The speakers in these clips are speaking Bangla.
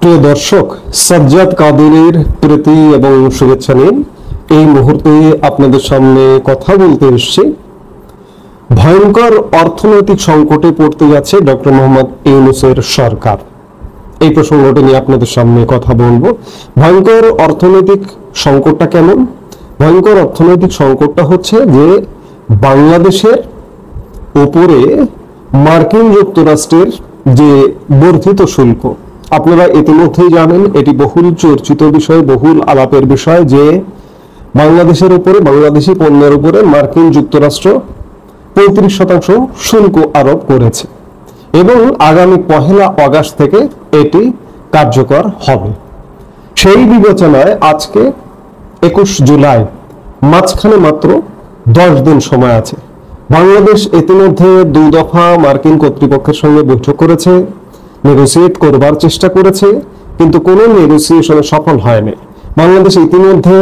প্রিয় দর্শক, সাজ্জাদ কাদেরের প্রীতি এবং শুভেচ্ছা নিন। এই মুহূর্তে আপনাদের সামনে কথা বলতে এসেছি। ভয়ঙ্কর অর্থনৈতিক সংকটে পড়তে যাচ্ছে ডক্টর মোহাম্মদ ইউনূসের সরকার। এই প্রসঙ্গটি নিয়ে আপনাদের সামনে কথা বলবো। ভয়ঙ্কর অর্থনৈতিক সংকটটা কেমন? ভয়ঙ্কর অর্থনৈতিক সংকটটা হচ্ছে যে বাংলাদেশের উপরে মার্কিন যুক্তরাষ্ট্রের যে বর্ধিত শুল্ক, আপনারা ইতিমধ্যেই জানেন, এটি বহুল চর্চিত বিষয়, বহুল আলাপের বিষয় যে বাংলাদেশের উপরে, বাংলাদেশি পণ্যের উপরে মার্কিন যুক্তরাষ্ট্র 35% শুল্ক আরোপ করেছে এবং আগামী 1 আগস্ট থেকে এটি কার্যকর হবে। সেই বিবেচনায় আজকে 21 জুলাই, মাঝখানে মাত্র 10 দিন সময় আছে। বাংলাদেশ ইতিমধ্যে 2 দফা মার্কিন কর্তৃপক্ষের সঙ্গে বৈঠক করেছে, নেগোসিয়েট করবার চেষ্টা করেছে, কিন্তু কোনো নেগোসিয়েশনে সফল হয়নি। বাংলাদেশ ইতিমধ্যে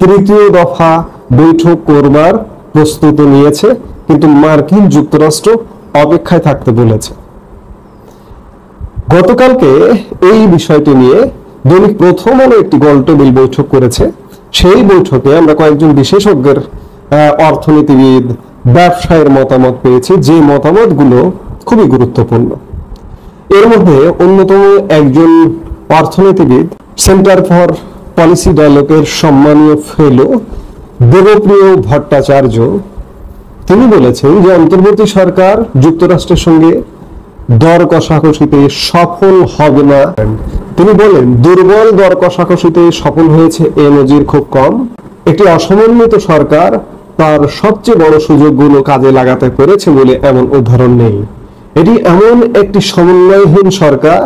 3য় দফা বৈঠক করবার প্রস্তুতি নিয়েছে, কিন্তু মার্কিন যুক্তরাষ্ট্র অপেক্ষায় থাকতে বলেছে। গতকালকে এই বিষয়টি নিয়ে দৈনিক প্রথম আলো একটি গোলটেবিল বৈঠক করেছে। সেই বৈঠকে আমরা কয়েকজন বিশেষজ্ঞের, অর্থনীতিবিদ, ব্যবসায়ীর মতামত পেয়েছি, যে মতামতগুলো খুবই গুরুত্বপূর্ণ। এর মধ্যে অন্যতম একজন অর্থনীতিবিদ, সেন্টার ফর পলিসি ডায়ালগের সম্মানীয় ফেলো দেবপ্রিয় ভট্টাচার্য, তিনি বলেছেন যে অন্তর্বর্তী সরকার যুক্তরাষ্ট্রের সঙ্গে দর কষাকষিতে সফল হবে না। তিনি বলেন, দুর্বল দর কষাকষিতে সফল হয়েছে এ নজির খুব কম। একটি অসমন্বিত সরকার তার সবচেয়ে বড় সুযোগগুলো কাজে লাগাতে পেরেছে বলে এমন উদাহরণ নেই। এটি এমন একটি সমন্বয়হীন সরকার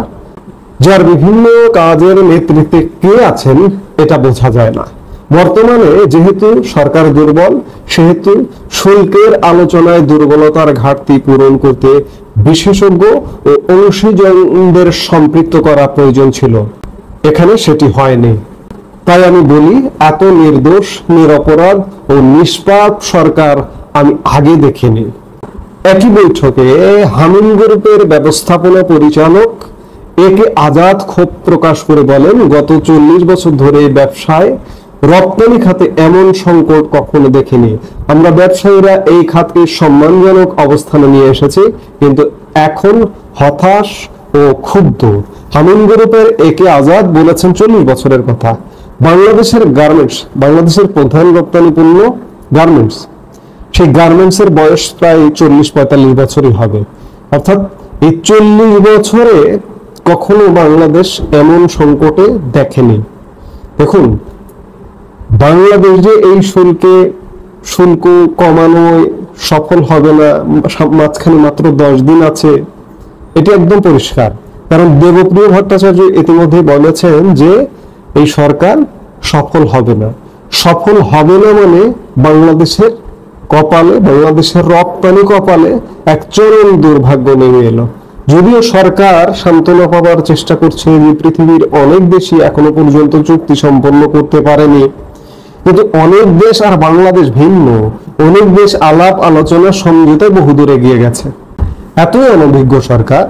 যার বিভিন্ন কাজের নেতৃত্বে কে আছেন এটা বোঝা যায় না। বর্তমানে যেহেতু সরকার দুর্বল, সেহেতু শুল্কের আলোচনায় দুর্বলতার ঘাটতি পূরণ করতে বিশেষজ্ঞ ও অংশীজনদের সম্পৃক্ত করা প্রয়োজন ছিল। এখানে সেটি হয়নি। তাই আমি বলি, এত নির্দোষ, নিরপরাধ ও নিষ্পাপ সরকার আমি আগে দেখিনি। একই বৈঠকে হামিম গ্রুপের ব্যবস্থাপনা পরিচালক একে আজাদ ক্ষোভ প্রকাশ করে বলেন, গত 40 বছর ধরে ব্যবসায় রপ্তানি খাতে এমন সংকট কখনো দেখিনি। আমরা ব্যবসায়ীরা এই খাতকে সম্মানজনক অবস্থানে নিয়ে এসেছি, কিন্তু এখন হতাশ ও ক্ষুব্ধ। হামিম গ্রুপের একে আজাদ বলেছেন 40 বছরের কথা। বাংলাদেশের গার্মেন্টস, বাংলাদেশের প্রধান রপ্তানি পণ্য গার্মেন্টস, সেই গার্মেন্টসের বয়স প্রায় 40-45 বছরই হবে। অর্থাৎ এই 40 বছরে কখনো বাংলাদেশ এমন সংকটে দেখেনি। দেখুন, বাংলাদেশ যে এই শুল্ক কমানোয় সফল হবে না, মাঝখানে মাত্র 10 দিন আছে, এটি একদম পরিষ্কার। কারণ দেবপ্রিয় ভট্টাচার্য ইতিমধ্যে বলেছেন যে এই সরকার সফল হবে না। সফল হবে না মানে বাংলাদেশের কপালে, বাংলাদেশের রপ্তানি কপালে এক চরম দুর্ভাগ্য নেমে এলো। যদিও সরকার সান্ত্বনা পাওয়ার চেষ্টা করছে যে পৃথিবীর অনেক দেশই এখনো পর্যন্ত চুক্তি সম্পন্ন করতে পারেনি, কিন্তু অনেক দেশ আর বাংলাদেশ ভিন্ন। অনেক দেশ আলাপ আলোচনা সমঝোতায় বহুদূর এগিয়ে গেছে। এতই অনভিজ্ঞ সরকার,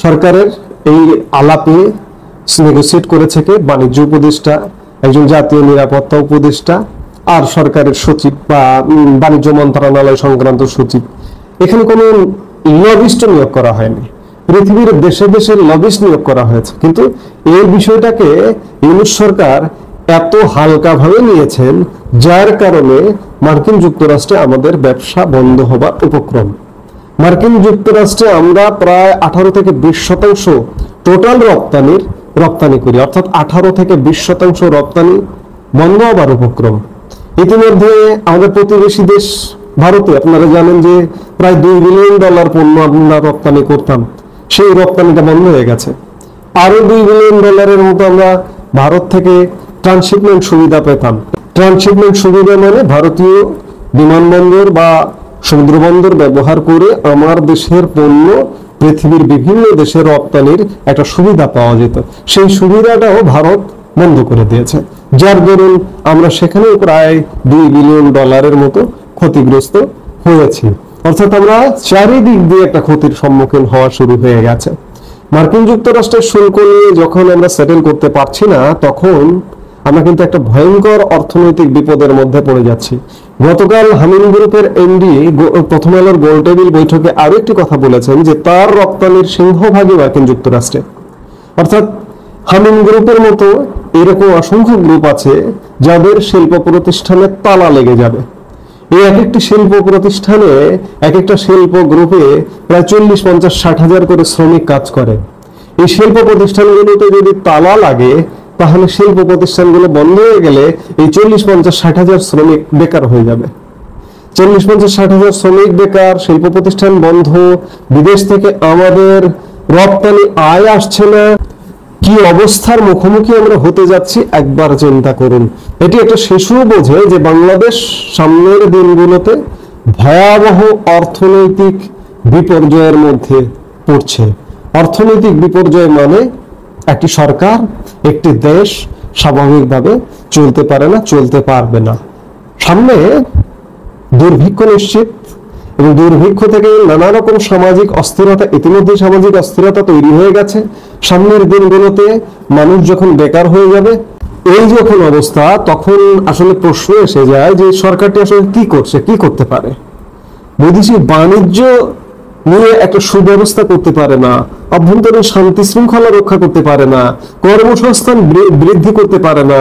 সরকারের এই আলাপে নেগোসিয়েট করেছে কে? বাণিজ্য উপদেষ্টা, একজন জাতীয় নিরাপত্তা উপদেষ্টা, আর সরকারের সচিব বা বাণিজ্য মন্ত্রণালয় সংক্রান্ত সচিব। এখানে কোনো লবিস্ট নিয়োগ করা হয়নি। পৃথিবীর দেশে দেশে লবিস্ট নিয়োগ করা হয়েছে, কিন্তু এই বিষয়টাকে ইউনূস সরকার এত হালকাভাবে নিয়েছেন, যার কারণে মার্কিন যুক্তরাষ্ট্রে আমাদের ব্যবসা বন্ধ হবার উপক্রম। মার্কিন যুক্তরাষ্ট্রে আমরা প্রায় 18-20% টোটাল রপ্তানি করি, অর্থাৎ 18-20% রপ্তানি বন্ধ হবার উপক্রম। ইতিমধ্যে আমাদের প্রতিবেশী দেশ ভারতে, আপনারা জানেন যে প্রায় $2 বিলিয়ন পণ্য আমরা রপ্তানি করতাম, সেই রপ্তানিটা বন্ধ হয়ে গেছে। আরো $2 বিলিয়ন মতো আমরা ভারত থেকে ট্রান্সশিপমেন্ট সুবিধা পেতাম। ট্রান্সশিপমেন্ট সুবিধা মানে ভারতীয় বিমানবন্দর বা সমুদ্র বন্দর ব্যবহার করে আমার দেশের পণ্য পৃথিবীর বিভিন্ন দেশে রপ্তানির একটা সুবিধা পাওয়া যেত। সেই সুবিধাটাও ভারত বন্ধ করে দিয়েছে, যার দরুন আমরা সেখানেও প্রায় $2 বিলিয়ন মতো ক্ষতিগ্রস্ত হয়েছি। অর্থাৎ আমরা চারিদিক দিয়ে একটা ক্ষতির সম্মুখীন হওয়া শুরু হয়ে গেছে। মার্কিন যুক্তরাষ্ট্রের শুল্ক নিয়ে যখন আমরা সেটেল করতে পারছি না, তখন আমরা কিন্তু একটা ভয়ঙ্কর অর্থনৈতিক বিপদের মধ্যে পড়ে যাচ্ছি। গতকাল হামিম গ্রুপের এমডি প্রথম আলোর গোলটেবিল বৈঠকে আরো একটি কথা বলেছেন যে তার রপ্তানির সিংহভাগই মার্কিন যুক্তরাষ্ট্রে। অর্থাৎ হামিম গ্রুপের মতো এরকম অসংখ্য গ্রুপ আছে যাদের শিল্প প্রতিষ্ঠানে তালা লেগে যাবে। এই এক একটি শিল্প প্রতিষ্ঠানে, এক একটা শিল্প গ্রুপে প্রায় 40, 50, 60 হাজার করে শ্রমিক কাজ করে। এই শিল্প প্রতিষ্ঠানগুলোতে যদি তালা লাগে, তাহলে শিল্প প্রতিষ্ঠানগুলো বন্ধ হয়ে গেলে এই 40, 50, 60 হাজার শ্রমিক বেকার হয়ে যাবে। 40, 50, 60 হাজার শ্রমিক বেকার, শিল্প প্রতিষ্ঠান বন্ধ, বিদেশ থেকে আমাদের রপ্তানি আয় আসছে না, কি অবস্থার মুখোমুখি আমরা হতে যাচ্ছি একবার চিন্তা করুন। এটি একটা শিশুও বোঝে যে বাংলাদেশ সামনের দিনগুলোতে ভয়াবহ অর্থনৈতিক বিপর্যয়ের মধ্যে পড়ছে। অর্থনৈতিক বিপর্যয় মানে একটি সরকার, একটি দেশ স্বাভাবিকভাবে চলতে পারে না, চলতে পারবে না। সামনে দুর্ভিক্ষ নিশ্চিত, এবং দুর্ভিক্ষ থেকে নানা রকম সামাজিক অস্থিরতা, ইতিমধ্যে সামাজিক অস্থিরতা তৈরি হয়ে গেছে। সামনের দিনগুলোতে মানুষ যখন বেকার হয়ে যাবে, এই যখন অবস্থা, তখন আসলে প্রশ্ন এসে যায় যে সরকারটি আসলে কি করছে, কি করতে পারে। বৈদেশিক বাণিজ্য নিয়ে একটা সুব্যবস্থা করতে পারে না, অভ্যন্তরীণ শান্তি শৃঙ্খলা রক্ষা করতে পারে না, কর্মসংস্থান বৃদ্ধি করতে পারে না,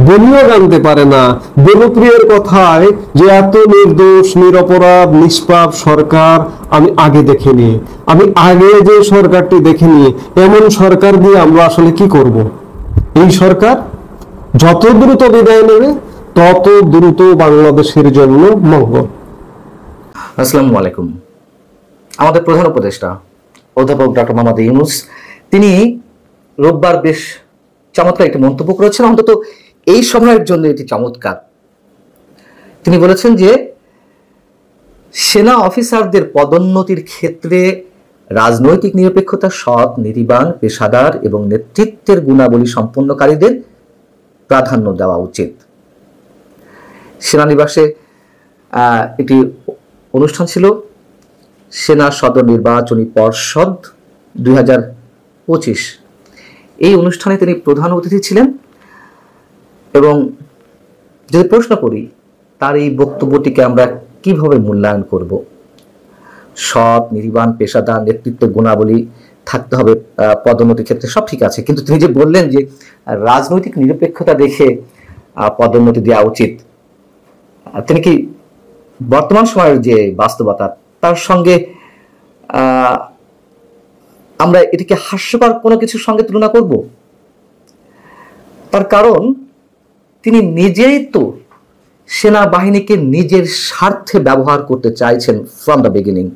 বিনিয়োগ আনতে পারে না। দেবপ্রিয়ের কথায় যে এত নির্দোষ নিরপরাধ নিষ্পাপ সরকার আমি আগে দেখিনি, আমি আগে যে সরকারটি দেখিনি, এমন সরকার দিয়ে আমরা আসলে কি করব? এই সরকার যত দ্রুত বিদায় নেবে তত দ্রুত বাংলাদেশের জন্য মঙ্গল। আসসালামু আলাইকুম। আমাদের প্রধান উপদেষ্টা অধ্যাপক ডক্টর মোহাম্মদ ইউনূস তিনি রোববার বেশ চমৎকার একটি মন্তব্য করেছেন, অন্তত এই সময়ের জন্য এটি চমৎকার। তিনি বলেছেন যে সেনা অফিসারদের পদোন্নতির ক্ষেত্রে রাজনৈতিক নিরপেক্ষতা, সৎ, নীতিবান, পেশাদার এবং নেতৃত্বের গুণাবলী সম্পন্নকারীদের প্রাধান্য দেওয়া উচিত। সেনানিবাসে একটি অনুষ্ঠান ছিল, সেনা সদর নির্বাচনী পর্ষদ 2025। এই অনুষ্ঠানে তিনি প্রধান অতিথি ছিলেন, এবং যদি প্রশ্ন করি তার এই বক্তব্যটিকে আমরা কিভাবে মূল্যায়ন করব? সৎ, নীতিবান, পেশাদার, নেতৃত্ব গুণাবলী থাকতে হবে পদোন্নতির ক্ষেত্রে, সব ঠিক আছে, কিন্তু তিনি যে বললেন যে রাজনৈতিক নিরপেক্ষতা দেখে পদোন্নতি দেওয়া উচিত, তিনি কি বর্তমান সময়ের যে বাস্তবতা তার সঙ্গে আমরা এটিকে হাস্যকর কোনো কিছুর সঙ্গে তুলনা করব? তার কারণ তিনি নিজেই তো সেনাবাহিনীকে নিজের স্বার্থে ব্যবহার করতে চাইছেন ফ্রম দ্য বিগিনিং।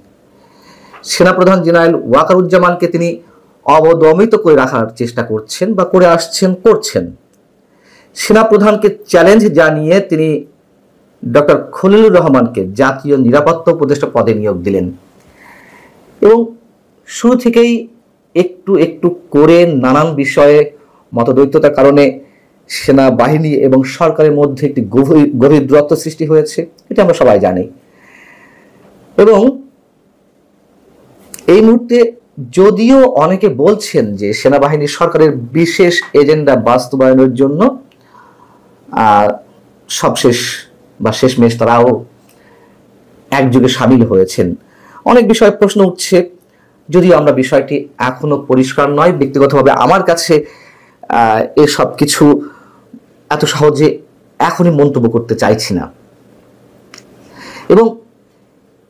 সেনাপ্রধান জেনারেল ওয়াকারুজ্জামানকে তিনি অবদমিত করে রাখার চেষ্টা করছেন বা করে আসছেন, করছেন। সেনাপ্রধানকে চ্যালেঞ্জ জানিয়ে তিনি ডক্টর খলিলুর রহমানকে জাতীয় নিরাপত্তা উপদেষ্টা পদে নিয়োগ দিলেন, এবং শুরু থেকেই একটু একটু করে নানান বিষয়ে মতদ্বৈততার কারণে সেনাবাহিনী এবং সরকারের মধ্যে একটি গভীর দূরত্ব সৃষ্টি হয়েছে, এটা আমরা সবাই জানি। এবং এই মুহূর্তে যদিও অনেকে বলছেন যে সেনাবাহিনী সরকারের বিশেষ এজেন্ডা বাস্তবায়নের জন্য সবশেষ বা শেষমেশ তারাও একযোগে সামিল হয়েছেন, অনেক বিষয়ে প্রশ্ন উঠছে, যদিও আমরা বিষয়টি এখনো পরিষ্কার নয়। ব্যক্তিগতভাবে আমার কাছে এসব কিছু এত সহজে এখনই মন্তব্য করতে চাইছি না। এবং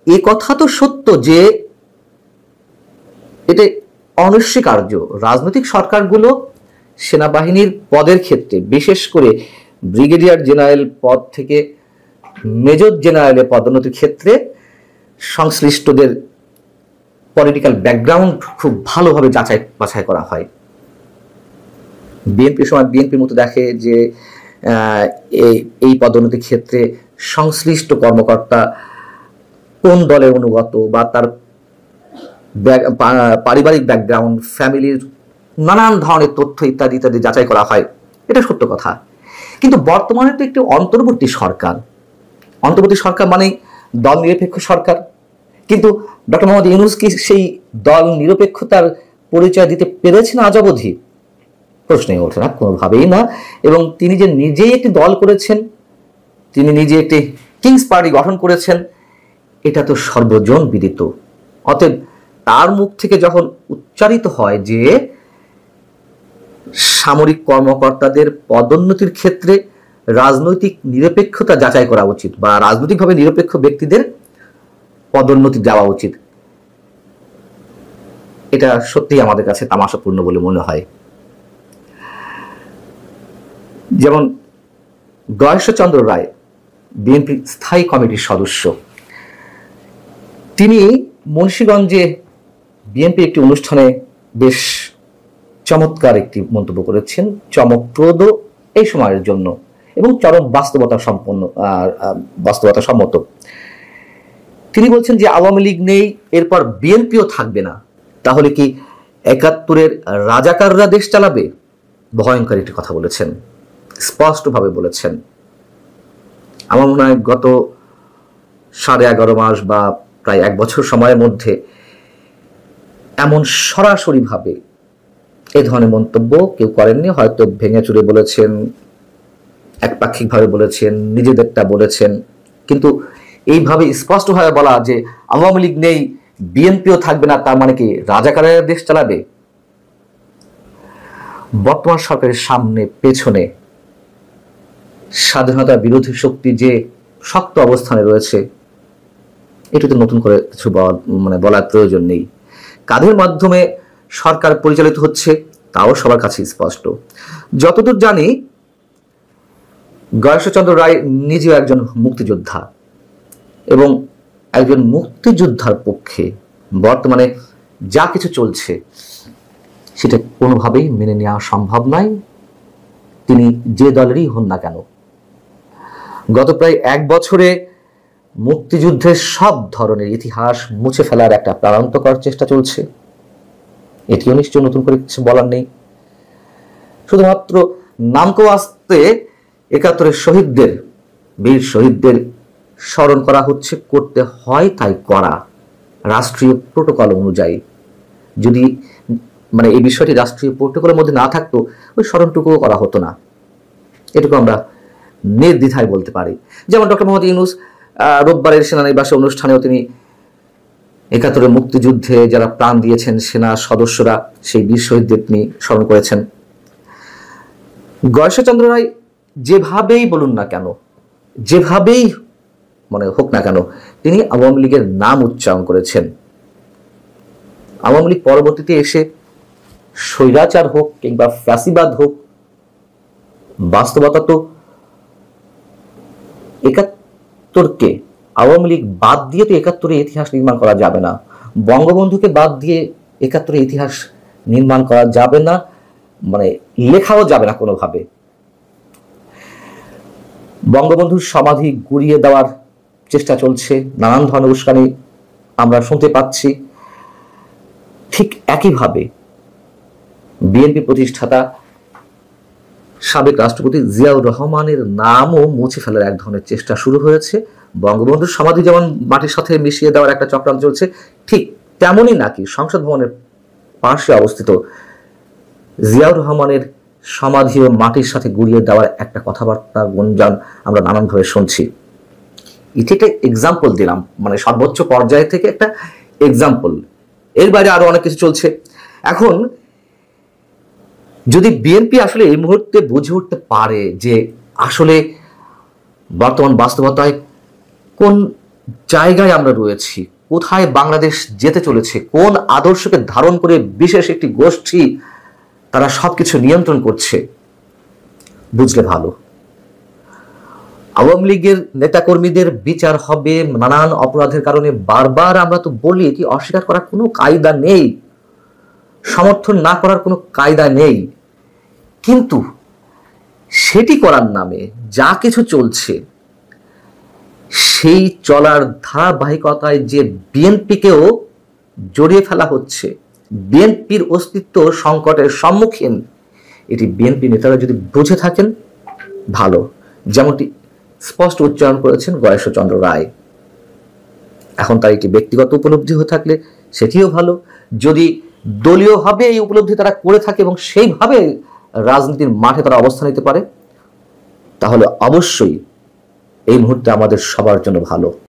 এ কথা তো সত্য যে এটা অনস্বীকার্য, রাজনৈতিক সরকারগুলো সেনাবাহিনীর পদের ক্ষেত্রে, বিশেষ করে ব্রিগেডিয়ার জেনারেল পদ থেকে মেজর জেনারেলের পদোন্নতির ক্ষেত্রে সংশ্লিষ্টদের পলিটিক্যাল ব্যাকগ্রাউন্ড খুব ভালোভাবে যাচাই বাছাই করা হয়। বিএনপির সময় বিএনপির মতো দেখে যে এই পদোন্নতির ক্ষেত্রে সংশ্লিষ্ট কর্মকর্তা কোন দলের অনুগত বা তার পারিবারিক ব্যাকগ্রাউন্ড, ফ্যামিলির নানান ধরনের তথ্য ইত্যাদি ইত্যাদি যাচাই করা হয়, এটা সত্য কথা। কিন্তু বর্তমানে তো একটি অন্তর্বর্তী সরকার, অন্তর্বর্তী সরকার মানে দল নিরপেক্ষ সরকার, কিন্তু ডক্টর মোহাম্মদ ইউনূস কি সেই দল নিরপেক্ষতার পরিচয় দিতে পেরেছেন আজ অবধি? প্রশ্নই ওঠে না, কোনোভাবেই না। এবং তিনি যে নিজেই একটি দল করেছেন, তিনি নিজে একটি কিংস পার্টি গঠন করেছেন, এটা তো সর্বজন বিদিত। অতএব তার মুখ থেকে যখন উচ্চারিত হয় যে সামরিক কর্মকর্তাদের পদোন্নতির ক্ষেত্রে রাজনৈতিক নিরপেক্ষতা যাচাই করা উচিত বা রাজনৈতিকভাবে নিরপেক্ষ ব্যক্তিদের পদোন্নতি দেওয়া উচিত, এটা সত্যিই আমাদের কাছে তামাশাপূর্ণ বলে মনে হয়। যেমন গয়েশ্বরচন্দ্র রায়, বিএনপি স্থায়ী কমিটির সদস্য, তিনি মুন্সিগঞ্জে বিএনপি একটি অনুষ্ঠানে বেশ চমৎকার একটি মন্তব্য করেছেন, চমকপ্রদ এই সময়ের জন্য এবং চরম বাস্তবতা সম্মত। তিনি বলছেন যে আওয়ামী লীগ নেই, এরপর বিএনপিও থাকবে না, তাহলে কি ৭১-এর রাজাকাররা দেশ চালাবে? ভয়ঙ্কর একটি কথা বলেছেন, স্পষ্টভাবে বলেছেন। আমার মনে হয় গত 11.5 মাস বা প্রায় 1 বছর সময়ের মধ্যে এমন সরাসরিভাবে এ ধরনের মন্তব্য কেউ করেননি। হয়তো ভেঙে চুরে বলেছেন, একপাক্ষিকভাবে বলেছেন, নিজেদেরটা বলেছেন, কিন্তু এইভাবে স্পষ্টভাবে বলা যে আওয়ামী লীগ নেই, বিএনপিও থাকবে না, তার মানে কি রাজাকারেরা দেশ চালাবে? বর্তমান সরকারের সামনে পেছনে স্বাধীনতা বিরোধী শক্তি যে শক্ত অবস্থানে রয়েছে, এটাতে নতুন করে কিছু বলার প্রয়োজন নেই। কাদের মাধ্যমে সরকার পরিচালিত হচ্ছে তাও সবার কাছে স্পষ্ট। যতদূর জানি, গয়েশ্বরচন্দ্র রায় নিজেও একজন মুক্তিযোদ্ধা এবং একজন মুক্তিযোদ্ধার পক্ষে বর্তমানে যা কিছু চলছে সেটা কোনোভাবেই মেনে নেওয়া সম্ভব নয়, তিনি যে দলেরই হন না কেন। গত প্রায় 1 বছরে মুক্তিযুদ্ধের সব ধরনের ইতিহাস মুছে ফেলার একটা প্রাণান্তকর চেষ্টা চলছে, এটিও নিশ্চয় নতুন করে কিছু বলার নেই। শুধুমাত্র নামকো আসতে ৭১-এর শহীদদের, বীর শহীদদের স্মরণ করা হচ্ছে, করতে হয় তাই করা রাষ্ট্রীয় প্রোটোকল অনুযায়ী। যদি এই বিষয়টি রাষ্ট্রীয় প্রোটোকলের মধ্যে না থাকতো, ওই স্মরণটুকুও করা হতো না, এটুকু আমরা নির্দ্বিধায় বলতে পারি। যেমন ডক্টর মোহাম্মদ ইউনূস রোববারের সেনানিবাসে অনুষ্ঠানেও তিনি ৭১-এর মুক্তিযুদ্ধে যারা প্রাণ দিয়েছেন সেনা সদস্যরা, সেই বীর শহীদদের তিনি স্মরণ করেছেন। গয়েশ্বরচন্দ্র রায় যেভাবেই বলুন না কেন, যেভাবেই হোক না কেন, তিনি আওয়ামী লীগের নাম উচ্চারণ করেছেন। আওয়ামী লীগ পরবর্তীতে এসে স্বৈরাচার হোক কিংবা ফ্যাসিবাদ হোক, বাস্তবতা তো ৭১-কে আওয়ামী লীগ বাদ দিয়ে তো ৭১-এর ইতিহাস নির্মাণ করা যাবে না, বঙ্গবন্ধুকে বাদ দিয়ে ৭১-এর ইতিহাস নির্মাণ করা যাবে না, লেখাও যাবে না কোনোভাবে। বঙ্গবন্ধুর সমাধি গুড়িয়ে দেওয়ার চেষ্টা চলছে, নানান ধরনের উস্কানি আমরা শুনতে পাচ্ছি। ঠিক একইভাবে বিএনপি প্রতিষ্ঠাতা সাবেক রাষ্ট্রপতি জিয়াউর রহমানের নামও মুছে ফেলার এক ধরনের চেষ্টা শুরু হয়েছে। বঙ্গবন্ধুর সমাধি যেমন মাটির সাথে মিশিয়ে দেওয়ার একটা চক্রান্ত চলছে, ঠিক তেমনই নাকি সংসদ ভবনের পাশে অবস্থিত জিয়াউর রহমানের সমাধিও মাটির সাথে গুড়িয়ে দেওয়ার একটা কথাবার্তা গুঞ্জন আমরা নানানভাবে শুনছি। এটি একটা এক্সাম্পল দিলাম, সর্বোচ্চ পর্যায় থেকে একটা এক্সাম্পল, এর বাইরে আরো অনেক কিছু চলছে। এখন যদি বিএনপি আসলে এই মুহূর্তে বুঝে উঠতে পারে যে আসলে বর্তমান বাস্তবতায় কোন জায়গায় আমরা রয়েছি, কোথায় বাংলাদেশ যেতে চলেছে, কোন আদর্শকে ধারণ করে বিশেষ একটি গোষ্ঠী তারা সবকিছু নিয়ন্ত্রণ করছে, বুঝলে ভালো। আওয়ামী লীগের নেতাকর্মীদের বিচার হবে নানান অপরাধের কারণে, বারবার আমরা তো বলি, এটি অস্বীকার করার কোনো কায়দা নেই, সমর্থন না করার কোনো কায়দা নেই, কিন্তু সেটি করার নামে যা কিছু চলছে সেই চলার ধারাবাহিকতায় যে বিএনপিকেও জড়িয়ে ফেলা হচ্ছে, বিএনপির অস্তিত্ব সংকটের সম্মুখীন, এটি বিএনপি নেতারা যদি বুঝে থাকেন ভালো, যেমনটি স্পষ্ট উচ্চারণ করেছেন গয়েশ্বরচন্দ্র রায়। এখন তার একটি ব্যক্তিগত উপলব্ধি হয়ে থাকলে সেটিও ভালো, যদি দলীয়ভাবে এই উপলব্ধি তারা করে থাকে এবং সেইভাবে রাজনীতির মাঠে তারা অবস্থান নিতে পারে, তাহলে অবশ্যই এই মুহূর্তে আমাদের সবার জন্য ভালো।